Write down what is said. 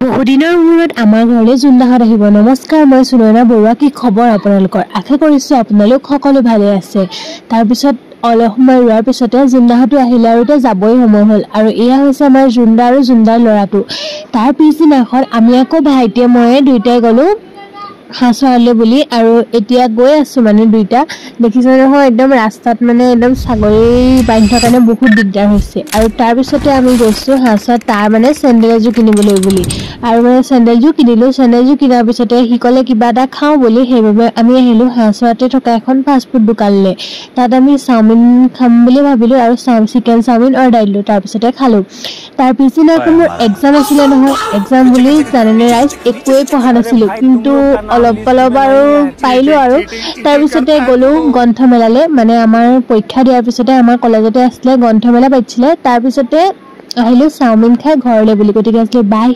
বহুদিনৰ মূৰত আমাৰ ঘৰলৈ জোনদাহঁত আহিব। নমস্কাৰ, মই সুনয়না বৰুৱা। কি খবৰ আপোনালোকৰ? আশা কৰিছোঁ আপোনালোক সকলো ভালে আছে। তাৰপিছত অলপ সময় ৰোৱাৰ পিছতে জোনদাহঁতো আহিলে আৰু এতিয়া যাবই সময় হ'ল। আৰু এয়া হৈছে আমাৰ জোনদা আৰু জোনদাৰ ল'ৰাটো। তাৰ পিছদিনাখন আমি আকৌ ভাইটিয়ে ময়ে দুয়োটাই গ'লোঁ হাঁহ চৰালে বুলি। আৰু এতিয়া গৈ আছোঁ মানে দুইটা। দেখিছে নহয় একদম ৰাস্তাত মানে একদম ছাগলী বান্ধি থকাৰ কাৰণে বহুত দিগদাৰ হৈছে। আৰু তাৰপিছতে আমি গৈছোঁ হাঁহ চোৱাত, তাৰ মানে চেণ্ডেল এযোৰ কিনিবলৈ বুলি। আৰু মানে চেণ্ডেলযোৰ কিনিলোঁ। চেণ্ডেলযোৰ কিনাৰ পিছতে সি ক'লে কিবা এটা খাওঁ বুলি, সেইবাবে আমি আহিলোঁ হাঁহ চোৱাতে থকা এখন ফাষ্টফুড দোকানলৈ। তাত আমি চাওমিন খাম বুলি ভাবিলোঁ আৰু চিকেন চাওমিন অৰ্ডাৰ দিলোঁ। তাৰপিছতে খালোঁ। তাৰ পিছদিনাখন মোৰ এক্সাম আছিলে নহয়। এক্সাম বুলি জানেনে ৰাইজ, একোৱেই পঢ়া নাছিলোঁ, কিন্তু অলপ আৰু পাৰিলোঁ। আৰু তাৰপিছতে গ'লোঁ গ্ৰন্থমেলালৈ। মানে আমাৰ পৰীক্ষা দিয়াৰ পিছতে আমাৰ কলেজতে আছিলে গ্ৰন্থমেলা পাতিছিলে। তাৰপিছতে আহিলোঁ চাওমিন খাই ঘৰলৈ বুলি। গতিকে আছিলে বাই।